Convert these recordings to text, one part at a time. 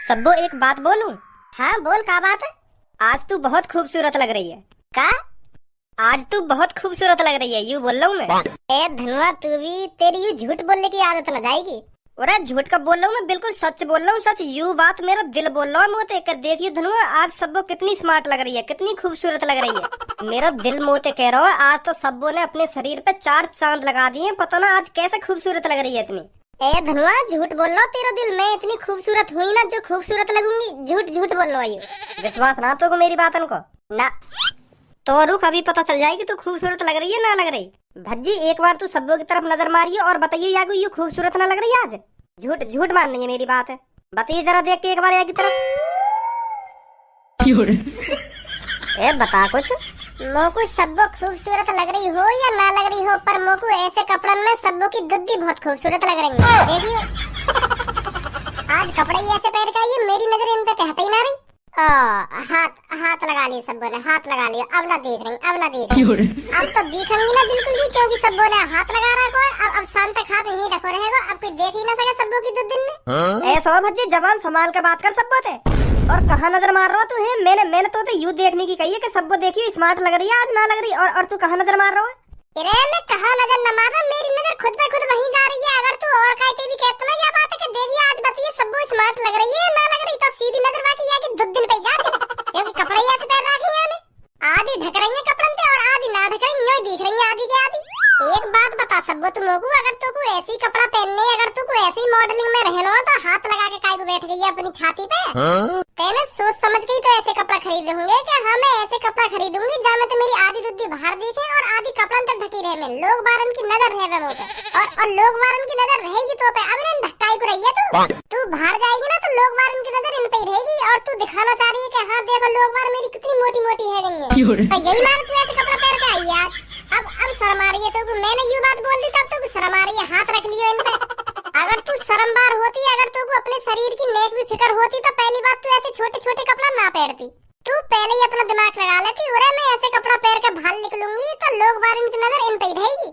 सब्बो एक बात बोलूं? हाँ बोल, का बात है? आज तू बहुत खूबसूरत लग रही है। का? आज तू बहुत खूबसूरत लग रही है, यूं बोल रहा हूँ मैं। ए धनुआ, तू भी, तेरी यूं झूठ बोलने की आदत न जाएगी। अरे झूठ का बोल रहा हूँ मैं, बिल्कुल सच बोल रहा हूँ, सच। यू बात मेरा दिल बोल रहा है। मोते कर देखिए धनुआ, आज सब्बो कितनी स्मार्ट लग रही है, कितनी खूबसूरत लग रही है। मेरा दिल मोते कह रहा है, आज तो सब्बो ने अपने शरीर पे 4 चांद लगा दिए। पता ना आज कैसे खूबसूरत लग रही है इतनी। ए धनुआ, झूठ बोल रहा तेरा दिल। मैं इतनी खूबसूरत हुई ना जो खूबसूरत लगूंगी? झूठ झूठ बोल रहा है। विश्वास ना तो को मेरी बातन को ना तो रुक, अभी पता चल जाएगी तू खूबसूरत लग रही है ना लग रही। भज्जी एक बार तू सब्बो की तरफ नजर मारिए और बताइए यागू यू खूबसूरत ना लग रही है आज? झूठ झूठ माननी है मेरी बात है, बताइए जरा देख के एक बार की तरफ। ए बता कुछ। मोकू सब्बो खूबसूरत लग रही हो या ना लग रही हो, पर मोकू ऐसे कपड़न में सब्बो की दुद्दी बहुत खूबसूरत लग रही है। देखियो आज कपड़े ही ऐसे पहन के आई है, मेरी नजर इन पे कहते ही ना रही। हाथ हाथ लगा लिए सब्बो ने, हाथ लगा लिया। अब ना देख रही, अब ना देख रही। अब तो दिखेंगी ना बिल्कुल भी, क्योंकि सब्बो ने हाथ लगा रखा है। अब शाम तक हाथ यहीं रखो रहेगा, अब कोई देख ही ना सके सब्बो की दुद्दी ने। ऐसा भज्जी जबान संभाल के बात कर सब्बो थे। और कहाँ नजर मार रहा तू है? मैंने तो यू देखने की कही है कि सब्बो देखियो स्मार्ट लग रही है आज ना लग रही। और तू कहाँ नजर मार रहा है? अरे मैं कहाँ नजर न मार रहा, मेरी नजर खुद पे खुद वहीं जा रही है। अगर तू और कहते भी कहता ना, यह बात है कि देखिए आज बताइए सब्बो स्मार्ट लग रही है ना लग रही, तो सीधी नजर बाकी है कि दुद्दिन पे जाती, क्योंकि कपड़े ही ऐसे पहन रखे हैं। आधी ढक रही है कपड़न से और आधी ना ढक रही, यूं दिख रही है आधी के आधी। एक बात बता सब्बो, तुम लोगों अगर तुमको ऐसी कपड़ा पहनने, अगर तुमको ऐसी मॉडलिंग में रहना तो हाथ लगा के काहे को बैठ गई है अपनी छाती पे? तेने सोच समझ के ही तो ऐसे कपड़ा खरीदे होंगे कि हाँ मैं ऐसे कपड़ा खरीदूंगी जहाँ में तो मेरी आधी दुद्दी बाहर दिखे और आधी कपड़न तक ढकी रहे। मैं लोग बारन की नजर रहे मुझ पे, और लोग बारन की नजर रहेगी तो पे। अब इन धक्काई को रही है तू बाहर जाएगी ना तो लोग बारन की नजर इन पे ही रहेगी, और तू दिखाना चाह रही है कि हाँ देखो लोग बार मेरी कितनी मोटी मोटी है गई है। तो यही मान तू ऐसे कपड़ा पहन के आई है आज। अब शर्म आ रही है तो मैंने ये बात बोल दी तब तो शर्म आ रही है, हाथ रख लियो इन पे। अगर तू शर्मबार होती, अगर तू अपने शरीर की नेक भी फिक्र होती तो पहली बात तू ऐसे छोटे छोटे कपड़ा ना पहनती। तू पहले ही अपना दिमाग लगा लेती, अरे मैं ऐसे कपड़ा पहन के बाहर निकलूंगी तो लोग बार इनकी नजर इन पे ही रहेगी।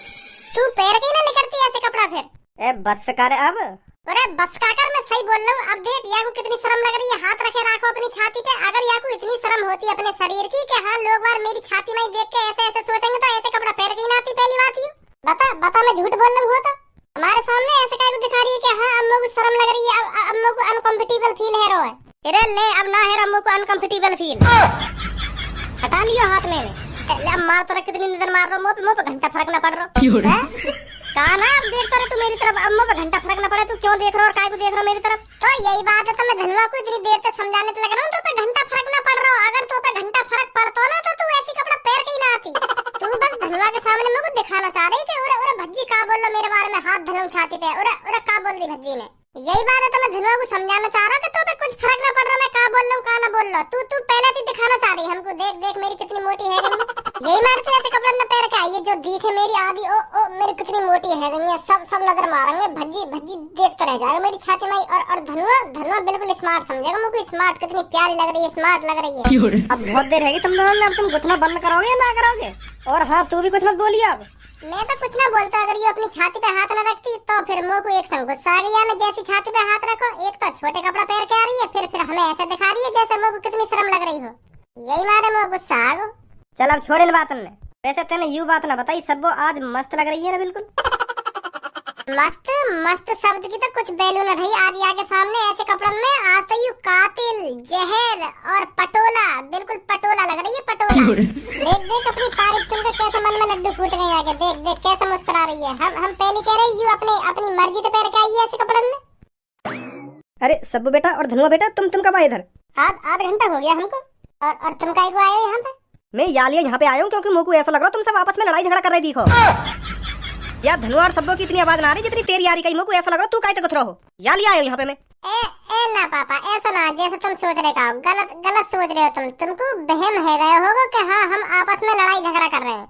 तू पहन के ना निकलती ऐसे कपड़ा फिर। ए बस कर अब। अरे बस का कर, मैं सही बोल रहा हूँ। अब देख याकू कितनी शर्म लग रही है, हाथ रखे रखो अपनी छाती पे। अगर याकू इतनी शर्म होती अपने शरीर की कि हाँ लोग बार मेरी छाती में देख के ऐसे ऐसे सोचेंगे तो ऐसे कपड़ा पहन के ही ना आती। पहली बात ये बता बता, मैं झूठ बोल रहा हूँ तो हमारे सामने ऐसे काय को दिखा रही है कि हाँ अम्मो को शर्म लग रही है, अम्मो को अनकंफर्टेबल फील है रो है। अरे ले अब ना है अम्मो को अनकंफर्टेबल फील, हटा लियो हाथ में। ले अब मार तो कितनी नजर मार रहा, मुंह पे घंटा फर्क ना पड़ रहा। कहा ना अब देख तो रे तू मेरी तरफ, अम्मो पे घंटा फर्क ना पड़े। तू क्यों देख रहा और काय को देख रहा मेरी तरफ? तो यही बात है, तो मैं धनुआ को इतनी देर से समझाने लग रहा हूँ तो पे घंटा फर्क ना पड़ रहा। अगर तो पे घंटा फर्क पड़ता ना तो तू ऐसी कपड़ा पहन के ही ना आती। तू बस धनुआ के सामने मेरे को दिखाना चाह रही कि ओरे भज्जी का बोल लो मेरे बारे में, हाथ धनुआ छाती पे। ओरे का बोल दी भज्जी ने? यही बात है, तो मैं धनुआ को समझाना चाह रहा कि तो पे कुछ फर्क ना पड़ रहा मैं का बोल रहा हूँ का ना बोल रहा। तू पहले ही दिखाना चाह रही हमको, देख देख मेरी कितनी मोटी है गई। यही मार तू ऐसे कपड़ा न पहन के आई है जो दिखे मेरी आधी ओ मेरी कितनी मोटी है गई है। सब नजर मारेंगे, भज्जी भज्जी देखते रह जाएगा मेरी छाती में। और धनुआ बिल्कुल स्मार्ट समझेगा मुझे, स्मार्ट कितनी प्यारी लग रही है, स्मार्ट लग रही है। अब बहुत देर है तुम दोनों ने, अब तुम घुटना बंद करोगे या ना करोगे? और हाँ तू भी कुछ मत बोलिए अब। मैं तो कुछ ना बोलता, अगर ये अपनी छाती पे हाथ न रखती तो फिर मुँह को एक संग गुस्सा आ गया। मैं जैसी छाती पे हाथ रखो, एक तो छोटे कपड़ा पहन के आ रही है, फिर हमें ऐसे दिखा रही है जैसे मुँह को कितनी शर्म लग रही हो। यही मारे मुँह गुस्सा आ गो। चल अब छोड़ इन बातन ने। वैसे तेने यू बात ना बताई, सब्बो आज मस्त लग रही है ना बिल्कुल। मस्त मस्त शब्द की तो कुछ वैल्यू न रही आज यहाँ के सामने ऐसे कपड़न में। आज तो यू कातिल, जहर और पटोला, बिल्कुल पटोला लग रही है, पटोला। देख देख अपनी तारीफ सुनकर कैसे मन में लड्डू फूट गए आगे। देख देख कैसे मुस्कुरा रही है। हम पहले कह रहे यू अपनी मर्जी से पहन के आई है ऐसे कपड़न में। अरे सब्बू बेटा और धनुआ बेटा, तुम कब आए इधर? आध घंटा हो गया हमको। और तुम काहे को आए हो यहाँ पे? मैं यालिया यहाँ पे आया हूँ क्योंकि मुझको ऐसा लग रहा तुम सब आपस में लड़ाई झगड़ा कर रही दिखो। यार धनुआ और सब्बो की इतनी आवाज ना आ रही जितनी तेरी आ रही। कहीं मुझको ऐसा लग रहा तू काहे तक हो। यालिया आया हूँ यहाँ पे मैं। ए ना पापा, ऐसा ना जैसे तुम सोच रहे हो, गलत सोच रहे हो। तुमको बहम है गए होगा कि हाँ हम आपस में लड़ाई झगड़ा कर रहे हैं।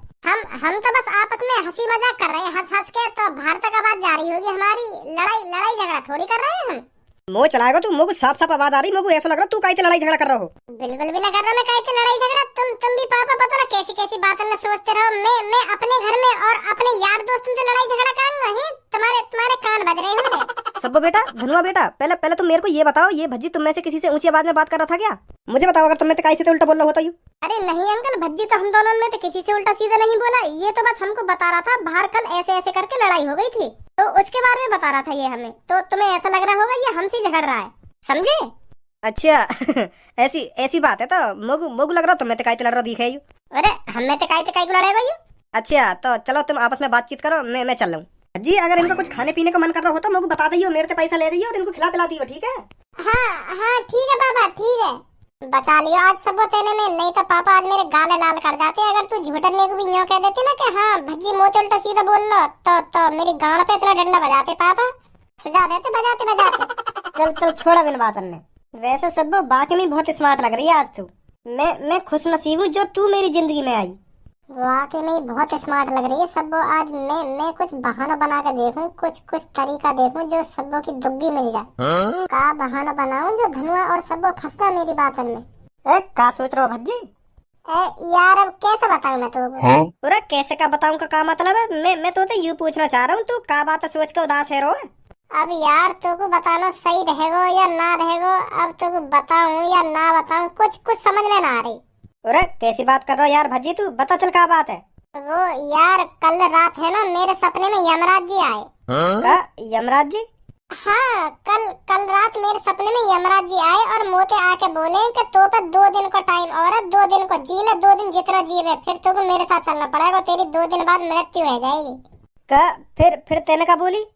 हम तो बस आपस में हंसी मजाक कर रहे हैं, हंस के तो बाहर तक आवाज जा रही होगी हमारी। लड़ाई झगड़ा थोड़ी कर रहे हैं हम। मुँह चलाएगा तू, मुझको साफ साफ आवाज आ रही। मुझको ऐसा लग रहा तू काहे लड़ाई झगड़ा कर रहा हो। बिल्कुल भी ना कर रहा मैं काहे लड़ाई झगड़ा। तुम भी पापा पता ना कैसी बातें न सोचते रहो। मैं अपने घर में और अपने यार दोस्तों से लड़ाई झगड़ा करूंगा ही? तुम्हारे कान बज रहे होंगे। सब्बो बेटा, धनुआ बेटा, पहले पहले तुम मेरे को ये बताओ, ये भज्जी तुम में से किसी से ऊंची आवाज में बात कर रहा था क्या? मुझे बताओ, अगर तुमने तो काहे से उल्टा बोल रहा होता यूं। अरे नहीं अंकल, भज्जी तो हम दोनों में तो किसी से उल्टा सीधा नहीं बोला। ये तो बस हमको बता रहा था बाहर कल ऐसे ऐसे करके लड़ाई हो गई थी, तो उसके बारे में बता रहा था ये हमें। तो तुम्हें ऐसा लग रहा होगा ये हमसे झगड़ रहा है, समझे? अच्छा ऐसी ऐसी बात है तो मोगू मोगू लग रहा तुम्हें तो काहे लड़ रहा दिखे यूं। अरे हमें तो काहे को लड़ाई भाई। अच्छा तो चलो तुम आपस में बातचीत करो, मैं चल रहा हूँ जी। अगर इनको कुछ खाने पीने का मन कर रहा हो तो मुझे बता दियो, मेरे से पैसा ले रही हो और इनको खिला पिला दियो, ठीक है? हाँ ठीक है बाबा, ठीक है। बचा लियो आज सब तेने में, नहीं तो पापा आज मेरे गाले लाल कर जाते। अगर तू झूठने को भी यूं कह देती ना कि हाँ भज्जी मुंह से उल्टा सीधा बोल लो, तो मेरी गाल पे इतना डंडा बजाते पापा, सजा देते बजाते बजाते। चल चल छोड़ा बिन बात ने। वैसे सब बाकी में बहुत स्मार्ट लग रही है आज तू। मैं खुश नसीब हूँ जो तू मेरी जिंदगी में आई। वाकई में बहुत स्मार्ट लग रही है सब्बो। आज मैं कुछ बहाना बना के देखूं, कुछ तरीका देखूं जो सब्बो की दुग्गी मिल जाए। का बहाना बनाऊं जो धनुआ और सब्बो फंस जाए मेरी बात में। का सोच रहा हो भज्जी? यार अब कैसे बताऊं मैं तो? अरे कैसे का बताऊं का मतलब है? मैं तो यूं पूछना चाह रहा हूँ, तू का बात सोच के उदास है रो? अब यार तुमको बताना सही रहेगो या ना रहेगो, अब तुमको बताऊं या ना बताऊं, कुछ समझ में ना आ रही। अरे कैसी बात कर रहा हो यार भज्जी, तू बता चल क्या बात है? वो यार कल रात है ना मेरे सपने में यमराज जी आए। का यमराज जी? हाँ कल रात मेरे सपने में यमराज जी आए और मोते आके बोले कि तो पे 2 दिन को टाइम और है, 2 दिन को जी ले, 2 दिन जितना जीवे फिर तुमको मेरे साथ चलना पड़ेगा, तेरी 2 दिन बाद मृत्यु हो जाएगी। का फिर तेने का बोली?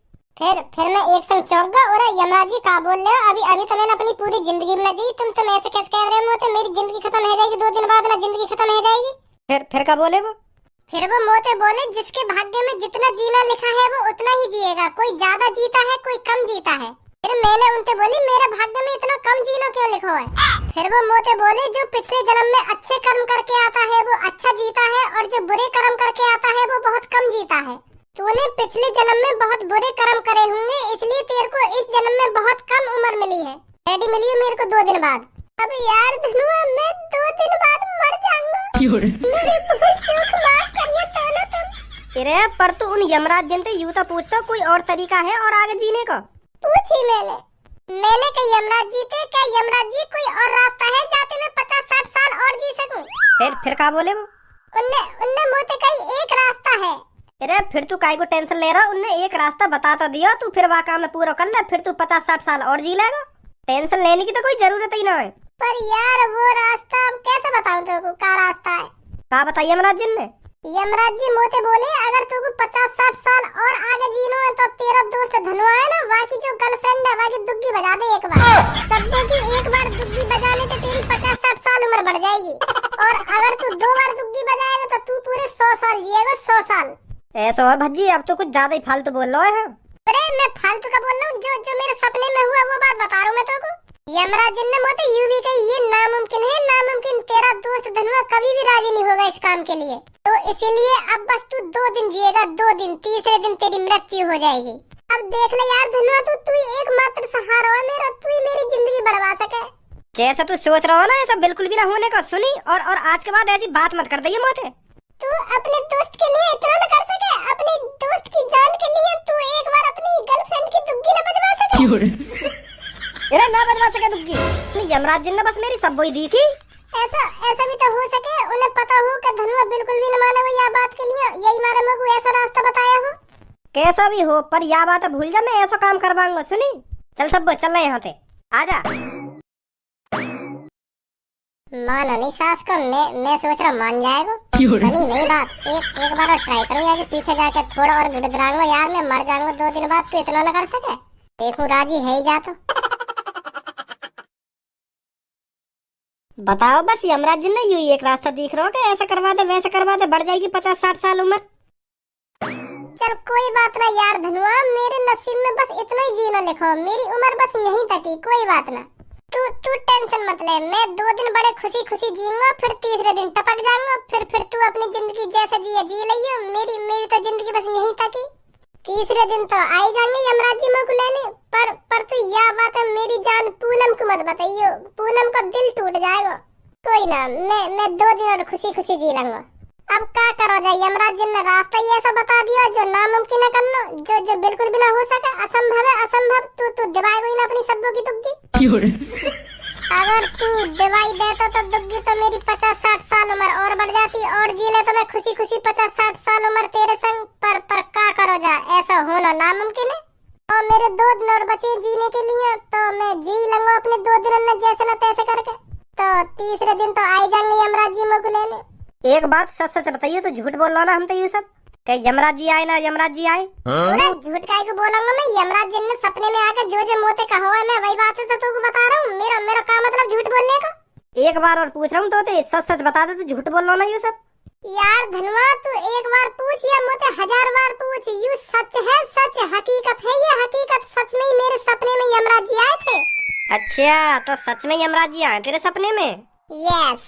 फिर मैं एक संग चौंक गया। और यमराज जी का बोल रहे हो? अभी तो मैंने अपनी पूरी जिंदगी में जी, तुम ऐसे कैसे कह रहे हो? तो मेरी जिंदगी खत्म हो जाएगी 2 दिन बाद ना, जिंदगी खत्म हो जाएगी। फिर का बोले वो? फिर वो मोते बोले जिसके भाग्य में जितना जीना लिखा है वो उतना ही जिएगा, कोई ज्यादा जीता है कोई कम जीता है। फिर मैंने उनसे बोली मेरे भाग्य में इतना कम जीना क्यों लिखा है? फिर वो मोते बोले जो पिछले जन्म में अच्छे कर्म करके आता है वो अच्छा जीता है, और जो बुरे कर्म करके आता है वो बहुत कम जीता है। तूने पिछले जन्म में बहुत बुरे कर्म करे होंगे, इसलिए तेरे को इस जन्म में बहुत कम उम्र मिली है। डैडी मिली है मेरे को 2 दिन बाद। अब यार धनुआ मैं 2 दिन बाद मर जाऊंगा, मेरी भूल चूक माफ करिए ताना तुम। अरे पर तू उन यमराज जन से यूं तो पूछता कोई और तरीका है और आगे जीने का? पूछी मैंने कहा यमराज जी थे, क्या यमराज जी कोई और रास्ता है जाते मैं 50-60 साल और जी सकूं? फिर का बोले वो? उनने मुझे कही एक रास्ता है। अरे फिर तू काहे को टेंशन ले रहा? उनने एक रास्ता बता तो दिया, तू फिर वहाँ काम में पूरा कर ले, फिर तू 50-60 साल और जी लेगा। टेंशन लेने की तो कोई जरूरत ही ना है। पर यार वो रास्ता अब कैसे बताऊं तुमको? का रास्ता है का बताइए यमराज जी ने? यमराज जी मोते बोले अगर तुमको 50-60 साल और आगे जीना है तो तेरा दोस्त धनुआ है ना, वहाँ की जो गर्लफ्रेंड है वहाँ की दुग्गी बजा दे एक बार। सबको की एक बार दुग्गी बजाने तो तेरी 50-60 साल उम्र बढ़ जाएगी, और अगर तू 2 बार दुग्गी बजाएगा तो तू पूरे 100 साल जिएगा, 100 साल। ऐसा है भज्जी, अब तो कुछ ज्यादा ही फालतू बोल रहा है। अरे मैं फालतू का बोल रहा हूँ, जो मेरे सपने में हुआ वो बात बता रहा हूँ मैं तुमको। यमराज जी ने मुझे यूं भी कही ये नामुमकिन है, नामुमकिन, तेरा दोस्त धनुआ कभी भी राजी नहीं होगा इस काम के लिए, तो इसीलिए अब बस तू 2 दिन जिएगा, 2 दिन, तीसरे दिन तेरी मृत्यु हो जाएगी। अब देख ले यार धनुआ, तू एकमात्र सहारा है मेरा, तू ही मेरी जिंदगी बढ़वा सके। जैसा तू सोच रहा हो ना ऐसा बिल्कुल भी ना होने का। सुनी और आज के बाद ऐसी बात मत कर दइए मोते। तू अपने दोस्त के लिए इतना न कर सके? अपने दोस्त की जान के लिए तू एक बार अपनी गर्लफ्रेंड की दुग्गी न बजवा सके? अरे ना बजवा सके दुग्गी? यमराज जी ने बस मेरी सब ही दी थी। ऐसा भी तो हो सके उन्हें पता हो कि धनुआ बिल्कुल भी न माने वो यह बात के लिए, यही मारे मेरे को ऐसा रास्ता बताया हो। कैसा भी हो पर यह बात भूल जा, मैं ऐसा काम करवाऊंगा। सुनी चल सब चल रहे यहाँ से, आजा। माना नहीं सास को, मैं सोच रहा मान जाएगा। नहीं बात, एक बार और ट्राई करूँ यार, पीछे जाके थोड़ा और गिड़गिड़ाऊंगा यार, मैं मर जाऊंगा 2 दिन बाद, तो इतना न कर सके? देखूं राजी है ही जा तो। बताओ बस यमराज जी ने यूं एक रास्ता दिख रहा हो कि ऐसा करवा दे वैसा करवा दे, बढ़ जाएगी 50-60 साल उम्र। चल कोई बात ना यार धनुआ, मेरे नसीब में बस इतना ही जीना लिखो, मेरी उम्र बस यहीं तक ही, कोई बात ना। तू टेंशन मत ले, मैं 2 दिन बड़े खुशी जीऊंगा, फिर तीसरे दिन टपक जाऊंगा, फिर तू अपनी जिंदगी जैसे जी लियो, मेरी तो जिंदगी बस यहीं तक ही। तीसरे दिन तो आ ही जाएंगे यमराज जी मुझको लेने, पर तू यह बात है मेरी जान पूनम को मत बताइयो, पूनम का दिल टूट जाएगा। कोई ना, मैं 2 दिन और खुशी जी लूंगा। अब क्या करो जाए, यमराज जी ने रास्ता ही ऐसा बता दिया जो नामुमकिन है करना, जो जो बिल्कुल भी ना हो सके, असंभव है असंभव। तू दिवाई हुई ना अपनी शब्दों की दुग्गी। अगर तू दिवाई देता तो दुग्गी तो मेरी 50-60 साल उम्र और बढ़ जाती, और जी ले तो मैं खुशी खुशी 50-60 साल उम्र तेरे संग। पर क्या करो जा, ऐसा होना नामुमकिन है। और मेरे 2 दिन और बचे जीने के लिए, तो मैं जी लूंगा अपने 2 दिन में जैसे न तैसे करके। तो तीसरे दिन तो आ जाएंगे यमराज जी मुझको लेने। एक बात सच सच बताइए, तो झूठ बोल रहा ना हम तो ये सब क्या यमराज जी आए ना यमराज जी आए? झूठ काहे को बोलूंगा मैं, यमराज जी ने सपने में आकर जो जो मोते कहो है मैं वही बात तो तुमको बता रहा हूँ। मेरा मेरा क्या मतलब झूठ बोलने का? एक बार और पूछ रहा हूँ तो सच सच बता दे, तो झूठ बोल रहा ना ये सब। यार धनवा, तू एक बार पूछ या मोते 1000 बार पूछ, यू सच है, सच हकीकत है, ये हकीकत। सच में ही मेरे सपने में यमराज जी आए थे। अच्छा, तो सच में यमराज जी आए तेरे सपने में? यस,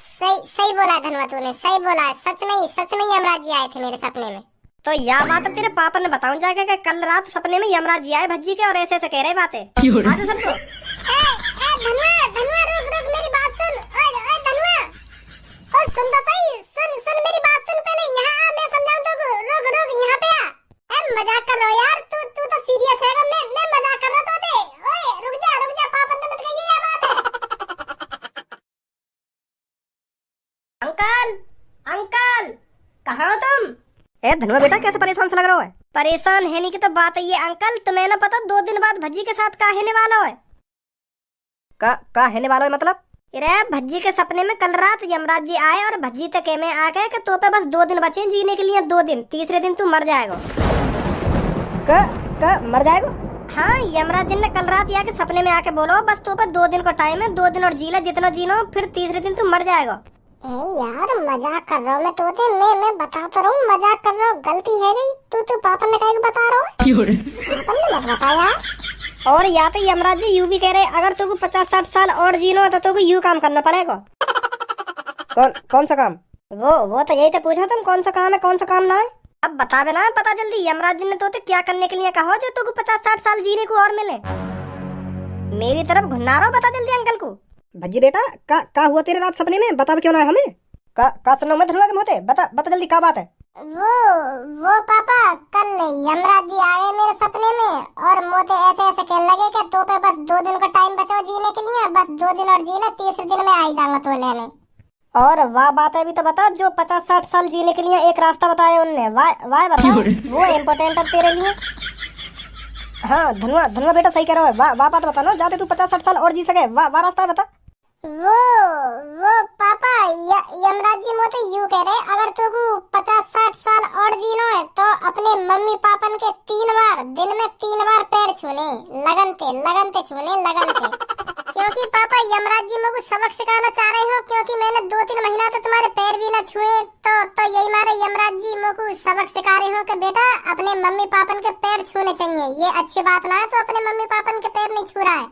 सही बोला धनवा, तूने सही बोला। सच में यमराज जी आए थे मेरे सपने में। तो यह बात तेरे पापा ने बताऊं जाके कि कल रात सपने में यमराज जी आए भज्जी के, और ऐसे ऐसे कह रहे बातें आज सबको। धनवा रुक मेरी बात सुन। ओए धनवा, ओ सुन तो सही, सुन मेरी बात सुन पहले। यहाँ आ, मैं समझाऊं तो। रुक यहाँ पे आ। मजाक कर रहा हो यार, तू तो सीरियस है। मैं मजाक कर रहा था। ओए रुक जा, पापा ने मत कहिए ये बात है। अंकल कहाँ हो तुम? ए धनुआ बेटा, कैसे परेशान से लग रहा है? परेशान है नहीं की तो बात है ये अंकल, तुम्हें ना पता 2 दिन बाद भज्जी के साथ का होने वाला है? का होने वाला है मतलब? अरे भज्जी के सपने में कल रात यमराज जी आए और भज्जी तक में आ गए कि तो पे बस 2 दिन बचे जीने के लिए। 2 दिन, तीसरे दिन तू मर जाएगा। का मर जाएगा? हाँ, यमराज जी ने कल रात आके सपने में आके बोलो बस तो पे 2 दिन का टाइम है, 2 दिन और जी ले जितना जीना, फिर तीसरे दिन तू मर जाएगा। यार मजाक कर रहा हूँ मैं तोते, मैं बताता रहूँ मजाक कर रहा हूँ, गलती है गई। तू पापा ने कहीं बता रहा है? पापा ने मत बता यार। और या तो यमराज जी यूं भी कह रहे, अगर तुमको 50-60 साल और जीना तो तुमको यूं काम करना पड़ेगा। कौन सा काम? वो तो यही तो पूछा तुम, कौन सा काम है कौन सा काम ना है? अब बता देना, पता जल्दी। यमराज जी ने तो क्या करने के लिए कहा जो तुमको 50-60 साल जीने को और मिले? मेरी तरफ घुन्ना रहा, बता जल्दी अंकल को। भज्जी बेटा, का हुआ तेरे रात सपने में? बता क्यों ना है हमें? का सुनो मैं धनुआ के मुंह से, बता जल्दी क्या बात है? वो पापा, कल यमराज जी आए मेरे सपने में और मोते ऐसे कहने लगे कि तो पे बस 2 दिन का टाइम बचा जीने के लिए, बस 2 दिन और जी ले, तीसरे दिन में आ ही जाऊंगा तो लेने। और वाह बात है भी तो बता, जो 50-60 साल जीने के लिए एक रास्ता बताया उनने, वाह बता, वो इम्पोर्टेंट है तेरे लिए। हाँ धनुआ बेटा सही कह रहा है, वाह बात बता ना, जाते तू 50-60 साल और जी सके, वाह रास्ता बता। वो पापा, यमराज जी मोते यूं कह रहे, अगर तुमको 50-60 साल और जीना है तो अपने मम्मी पापन के 3 बार दिन में 3 बार पैर छूने, लगनते छूने लगनते। क्योंकि पापा यमराज जी मुझको सबक सिखाना चाह रहे हो, क्योंकि मैंने 2-3 महीना तो तुम्हारे पैर भी न छुए, तो यही मारे यमराज जी मुझको सबक सिखा रहे हो कि बेटा अपने मम्मी पापन के पैर छूने चाहिए। ये अच्छी बात ना है तो अपने मम्मी पापन के पैर नहीं छू रहा है।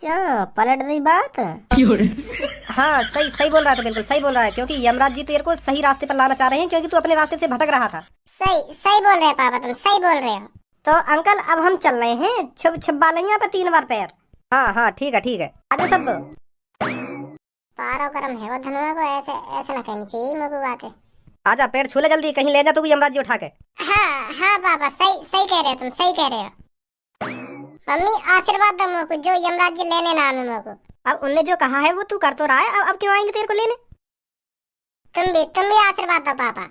क्या पलट गई बात? हाँ सही बोल रहा है, तो बिल्कुल सही बोल रहा है, क्योंकि यमराज जी तेरे को सही रास्ते पर लाना चाह रहे हैं, क्योंकि तू अपने रास्ते से भटक रहा था। सही बोल रहे हैं पापा, तुम सही बोल रहे हो। तो अंकल अब हम चल रहे हैं, छुपा लेंगे यहाँ पे 3 बार पैर। हाँ ठीक है आगे सब। पारो गरम है वो धनुआ को, ऐसे ना कहनी चाहिए मुझको बातें। आजा पैर छू ले जल्दी, कहीं ले जा तू यमराज जी उठा के। हाँ पापा, सही कह रहे हो तुम, सही कह रहे हो। मम्मी आशीर्वाद दो मुझको, जो यमराज जी लेने ना आने मुझको। अब उनने जो कहा है वो तू कर तो रहा है, अब क्यों आएंगे तेरे को लेने? तुम भी आशीर्वाद दो पापा।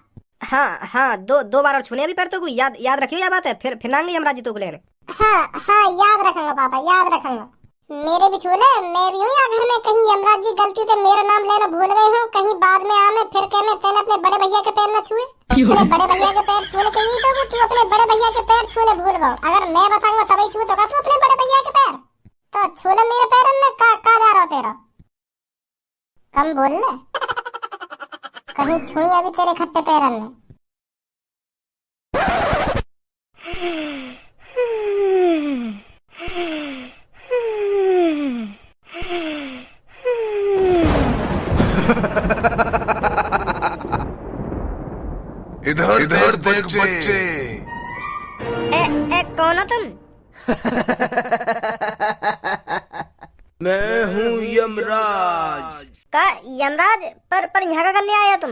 हाँ दो बार और छूने अभी पैर तो याद रखियो यह बात है, फिर आएंगे यमराज जी तो लेने। हाँ याद रखूंगा पापा, याद रखूंगा। मेरे भी छूले, मैं भी हूँ या घर में कहीं यमराज जी गलती से मेरा नाम लेना भूल गए हो, कहीं बाद में आमे फिर कहने तेने अपने बड़े भैया के पैर न छुए। अपने बड़े भैया के पैर छूने चाहिए तो तू अपने बड़े भैया के पैर छूने भूल गए। अगर मैं बताऊंगा तभी छू तो तू अपने बड़े भैया के पैर, तो छूले मेरे पैर में का जा रहा तेरा? कम बोल ले, कहीं छुई अभी तेरे खट्टे पैर में। इधर देख बच्चे। कौन हो तुम? मैं हूँ यमराज। का यमराज? पर यहाँ का करने आया तुम?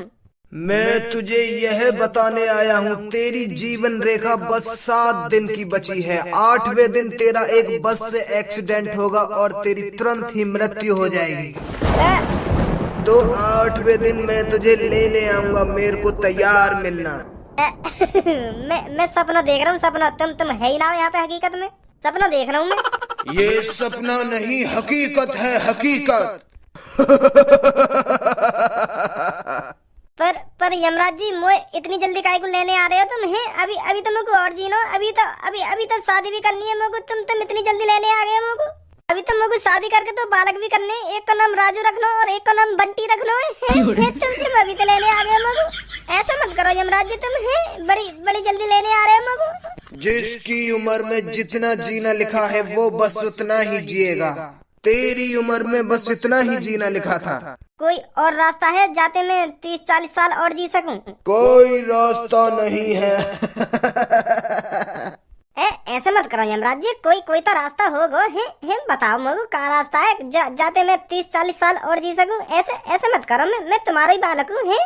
मैं तुझे यह बताने आया हूँ, तेरी जीवन रेखा बस 7 दिन की बची है। 8वें दिन तेरा एक बस से एक्सीडेंट होगा और तेरी तुरंत ही मृत्यु हो जाएगी। तो 8वें दिन मैं तुझे लेने आऊंगा, मेरे को तैयार मिलना। मैं सपना देख रहा हूँ, सपना। तुम है ही ना यहाँ पे हकीकत में? सपना देख रहा हूँ मैं। ये सपना नहीं, हकीकत है, हकीकत। पर यमराज जी, मोए इतनी जल्दी काहे को लेने आ रहे हो तुम? हैं अभी तो मुझको और जीनो, अभी तो शादी भी करनी है मुझको। तुम इतनी जल्दी लेने आ गए मुझको। अभी तो मुझको शादी करके तो बालक भी करने, एक का नाम राजू रखना और एक का नाम बंटी रखना है। तुम अभी तो लेने आ गए मुझको। ऐसा मत करो यमराज जी, तुम हैं बड़ी जल्दी लेने आ रहे हो मुझको। जिसकी उम्र में जितना जीना लिखा है वो बस उतना ही जिएगा। तेरी उम्र में बस इतना ही जीना लिखा था। कोई और रास्ता है जाते मैं 30-40 साल और जी सकूं? कोई रास्ता नहीं है। ऐसे मत करो यमराज जी, कोई तो रास्ता होगा। है बताओ मुझे क्या रास्ता है जाते मैं 30-40 साल और जी सकूं? ऐसे मत करो, मैं तुम्हारा ही बालक हूँ। है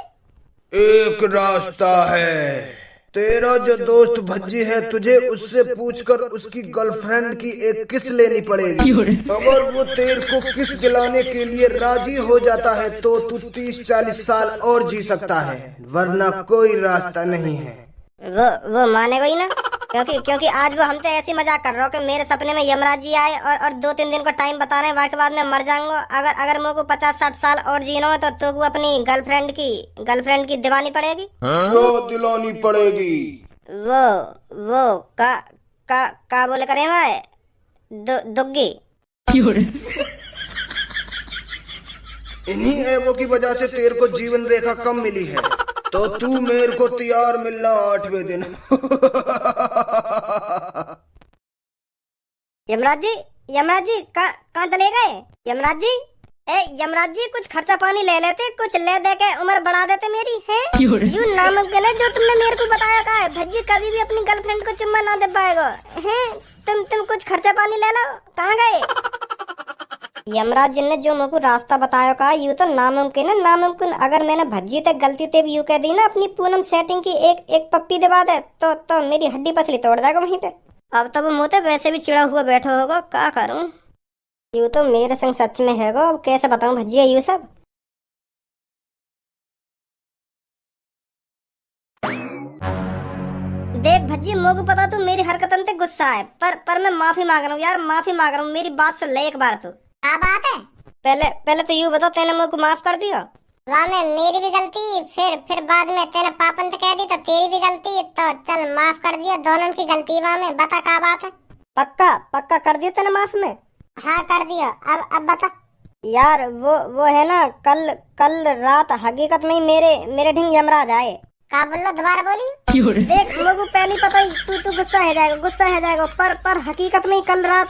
एक रास्ता है। तेरा जो दोस्त भज्जी है, तुझे उससे पूछकर उसकी गर्लफ्रेंड की एक किस लेनी पड़ेगी। अगर वो तेरे को किस दिलाने के लिए राजी हो जाता है तो तू 30-40 साल और जी सकता है, वरना कोई रास्ता नहीं है। वो मानेगा ही ना, क्योंकि आज वो हमसे ऐसी मजाक कर रहा हो कि मेरे सपने में यमराज जी आए और 2-3 दिन का टाइम बता रहे हैं, वाके बाद में मर जाऊंगा। अगर मेरे को 50-60 साल और जीना हो तो वो अपनी गर्लफ्रेंड की दीवानी पड़ेगी। जो दिलानी पड़ेगी वो का बोले करे मैं दुग्गी। इन्हीं ऐबों की वजह से तेरे को जीवन रेखा कम मिली है। तो तू मेरे को तैयार मिलना 8वें दिन। यमराज जी कहाँ चले गए? यमराज जी कुछ खर्चा पानी ले लेते, कुछ ले दे के उम्र बढ़ा देते मेरी। है यूं नामुमकिन है जो तुमने मेरे को बताया का है। भज्जी कभी भी अपनी गर्लफ्रेंड को चुम्मा ना दे पाएगा। है तुम कुछ खर्चा पानी ले लो। कहाँ गए? यमराज जी ने जो मुझको रास्ता बताया का, यूं तो नामुमकिन है, नामुमकिन। अगर मैंने भज्जी तक गलती ते भी यूं कह दी ना अपनी पूनम सेटिंग की एक पप्पी दिवा दे तो मेरी हड्डी पसली तोड़ देगा वहीं पे। अब तो वो मुँह वैसे भी चिड़ा हुआ बैठा होगा, क्या करूं? यूं तो मेरे संग सच में है, अब कैसे बताऊं भज्जी यूं सब। देख भज्जी, मुझको पता तू मेरी हरकतन पे गुस्सा है, पर मैं माफी मांग रहा हूँ यार, माफी मांग रहा हूँ। मेरी बात सुन ले एक बार तो। क्या बात है? पहले तो यूं बता, तेने मुझको माफ कर दिया? वाह में मेरी भी गलती, फिर बाद में तेने पापन तो कह दी तो तेरी भी गलती, तो चल माफ कर दिया, दोनों की गलती। वाह में बता क्या बात है? पक्का कर दिया तेने माफ में? हाँ कर दिया। अब बता यार, वो है ना, कल रात हकीकत में ही मेरे ढिंग यमराज आए। क्या बोल लो, दोबारा बोली। देख मुझको पहले पता ही तू गुस्सा है जाएगा, पर हकीकत में ही कल रात